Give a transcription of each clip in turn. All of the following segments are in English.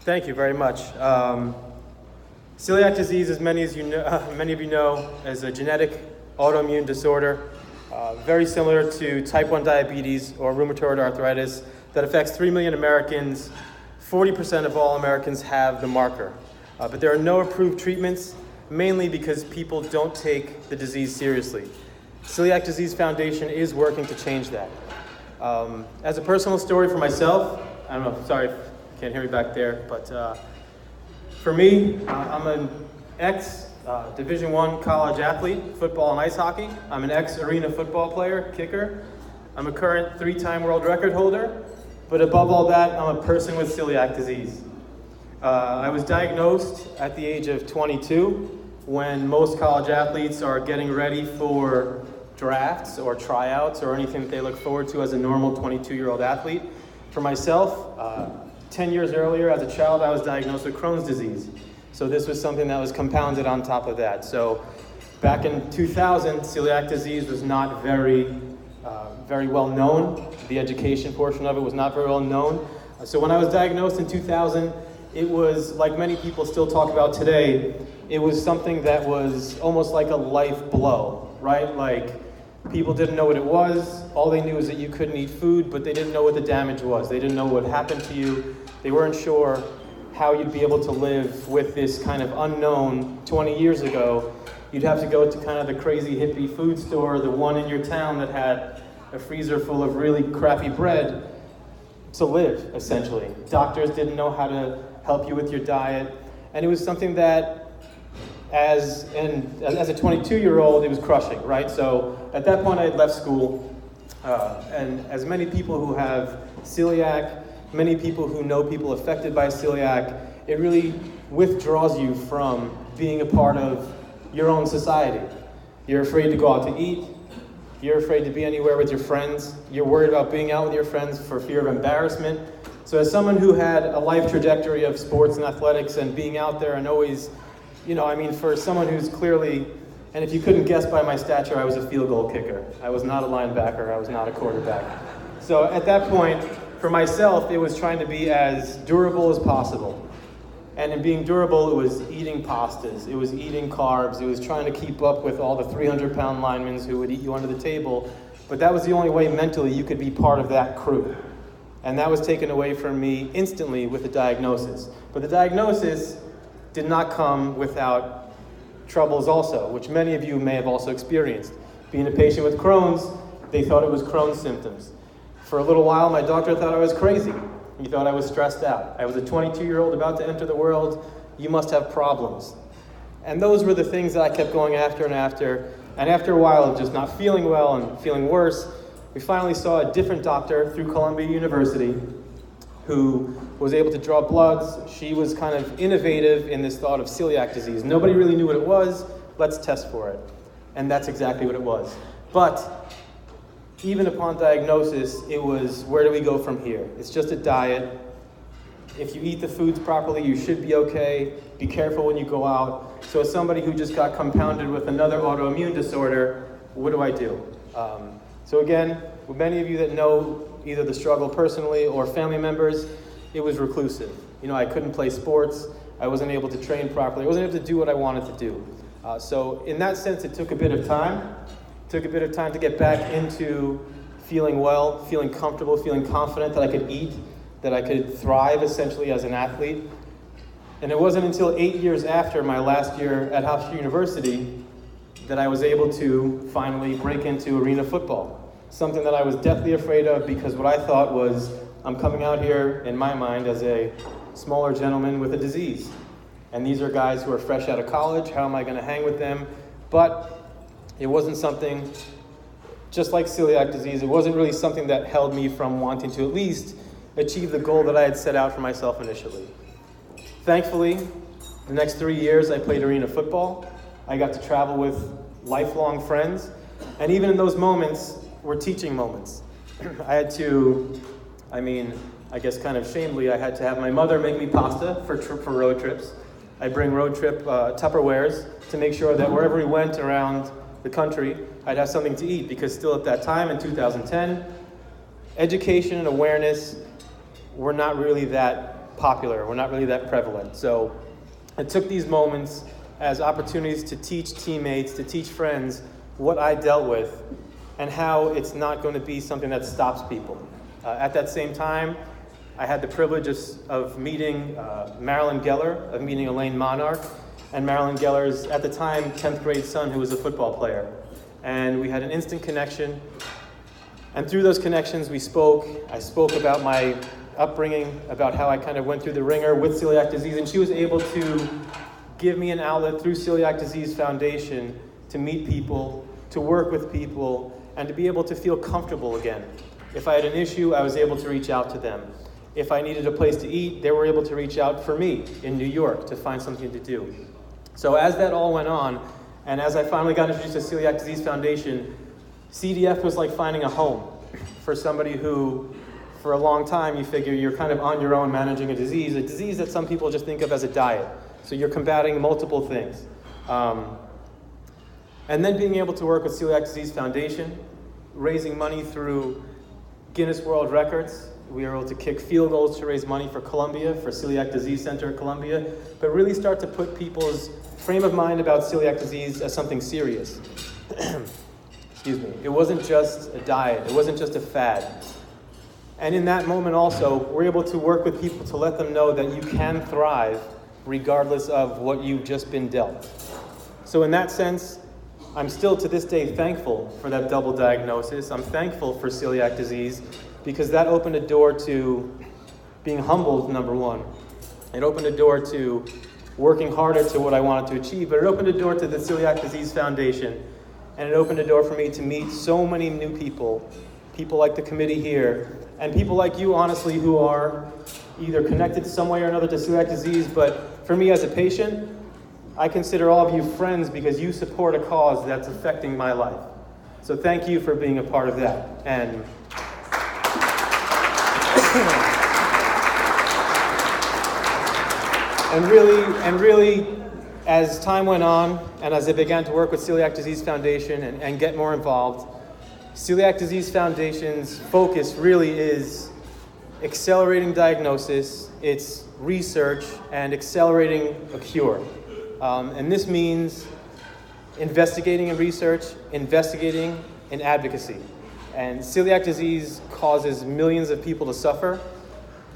Thank you very much. Celiac disease, as many of you know, is a genetic autoimmune disorder, very similar to type 1 diabetes or rheumatoid arthritis that affects 3 million Americans. 40% of all Americans have the marker. But there are no approved treatments, mainly because people don't take the disease seriously. Celiac Disease Foundation is working to change that. As a personal story for myself, I don't know, sorry if you can't hear me back there, but for me, I'm an ex-Division I college athlete, football and ice hockey. I'm an ex-arena football player, kicker. I'm a current 3-time world record holder, but above all that, I'm a person with celiac disease. I was diagnosed at the age of 22 when most college athletes are getting ready for drafts or tryouts or anything that they look forward to as a normal 22-year-old athlete. For myself, 10 years earlier as a child, I was diagnosed with Crohn's disease. So this was something that was compounded on top of that. So back in 2000, celiac disease was not very well known. The education portion of it was not very well known. So when I was diagnosed in 2000, it was, like many people still talk about today, it was something that was almost like a life blow, right? Like, people didn't know what it was. All they knew was that you couldn't eat food, but they didn't know what the damage was. They didn't know what happened to you. They weren't sure how you'd be able to live with this kind of unknown. 20 years ago, you'd have to go to kind of the crazy hippie food store, the one in your town that had a freezer full of really crappy bread to live, essentially. Doctors didn't know how to help you with your diet. And it was something that, as a 22-year-old, it was crushing, right? So at that point, I had left school. And as many people who have celiac, many people who know people affected by celiac, it really withdraws you from being a part of your own society. You're afraid to go out to eat. You're afraid to be anywhere with your friends. You're worried about being out with your friends for fear of embarrassment. So as someone who had a life trajectory of sports and athletics and being out there and always, for someone who's clearly, and if you couldn't guess by my stature, I was a field goal kicker. I was not a linebacker. I was not a quarterback. So at that point, for myself, it was trying to be as durable as possible. And in being durable, it was eating pastas. It was eating carbs. It was trying to keep up with all the 300-pound linemen who would eat you under the table. But that was the only way mentally you could be part of that crew. And that was taken away from me instantly with the diagnosis. But the diagnosis did not come without troubles also, which many of you may have also experienced. Being a patient with Crohn's, they thought it was Crohn's symptoms. For a little while, my doctor thought I was crazy. He thought I was stressed out. I was a 22-year-old about to enter the world. You must have problems. And those were the things that I kept going after and after. And after a while of just not feeling well and feeling worse, we finally saw a different doctor through Columbia University who was able to draw bloods. She was kind of innovative in this thought of celiac disease. Nobody really knew what it was. Let's test for it. And that's exactly what it was. But even upon diagnosis, it was, where do we go from here? It's just a diet. If you eat the foods properly, you should be okay. Be careful when you go out. So as somebody who just got compounded with another autoimmune disorder, what do I do? So again, with many of you that know either the struggle personally or family members, it was reclusive. I couldn't play sports. I wasn't able to train properly. I wasn't able to do what I wanted to do. So in that sense, it took a bit of time. Took a bit of time to get back into feeling well, feeling comfortable, feeling confident that I could eat, that I could thrive essentially as an athlete. And it wasn't until 8 years after my last year at Hofstra University that I was able to finally break into arena football. Something that I was deathly afraid of because what I thought was, I'm coming out here, in my mind, as a smaller gentleman with a disease. And these are guys who are fresh out of college. How am I going to hang with them? But it wasn't something, just like celiac disease, it wasn't really something that held me from wanting to at least achieve the goal that I had set out for myself initially. Thankfully, the next 3 years I played arena football. I got to travel with lifelong friends. And even in those moments were teaching moments. I had to, I guess kind of shamefully, I had to have my mother make me pasta for road trips. I bring road trip Tupperwares to make sure that wherever we went around the country, I'd have something to eat, because still at that time in 2010, education and awareness were not really that popular, were not really that prevalent. So I took these moments as opportunities to teach teammates, to teach friends what I dealt with and how it's not going to be something that stops people. At that same time, I had the privilege of meeting Marilyn Geller, of meeting Elaine Monarch, and Marilyn Geller's, at the time, 10th grade son who was a football player. And we had an instant connection. And through those connections, we spoke. I spoke about my upbringing, about how I kind of went through the ringer with celiac disease, and she was able to give me an outlet through Celiac Disease Foundation to meet people, to work with people, and to be able to feel comfortable again. If I had an issue, I was able to reach out to them. If I needed a place to eat, they were able to reach out for me in New York to find something to do. So as that all went on, and as I finally got introduced to Celiac Disease Foundation, CDF was like finding a home for somebody who, for a long time, you figure you're kind of on your own managing a disease that some people just think of as a diet. So you're combating multiple things. And then being able to work with Celiac Disease Foundation, raising money through Guinness World Records. We were able to kick field goals to raise money for Columbia, for Celiac Disease Center at Columbia, but really start to put people's frame of mind about celiac disease as something serious. Excuse me. It wasn't just a diet. It wasn't just a fad. And in that moment also, we're able to work with people to let them know that you can thrive regardless of what you've just been dealt. So in that sense, I'm still to this day thankful for that double diagnosis. I'm thankful for celiac disease because that opened a door to being humbled, number one. It opened a door to working harder to what I wanted to achieve, but it opened a door to the Celiac Disease Foundation, and it opened a door for me to meet so many new people, people like the committee here, and people like you, honestly, who are either connected some way or another to celiac disease, but for me as a patient, I consider all of you friends because you support a cause that's affecting my life. So thank you for being a part of that. And really, as time went on, and as I began to work with Celiac Disease Foundation and get more involved, Celiac Disease Foundation's focus really is accelerating diagnosis, it's research, and accelerating a cure. And this means investigating in research, investigating in advocacy. And celiac disease causes millions of people to suffer,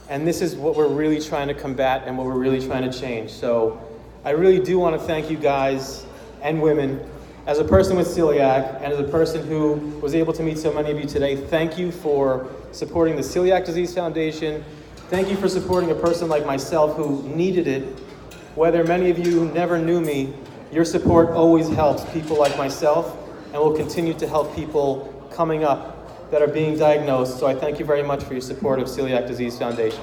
and this is what we're really trying to combat and what we're really trying to change. So I really do want to thank you guys and women. As a person with celiac and as a person who was able to meet so many of you today, thank you for supporting the Celiac Disease Foundation. Thank you for supporting a person like myself who needed it. Whether many of you never knew me, your support always helps people like myself and will continue to help people coming up that are being diagnosed. So I thank you very much for your support of Celiac Disease Foundation.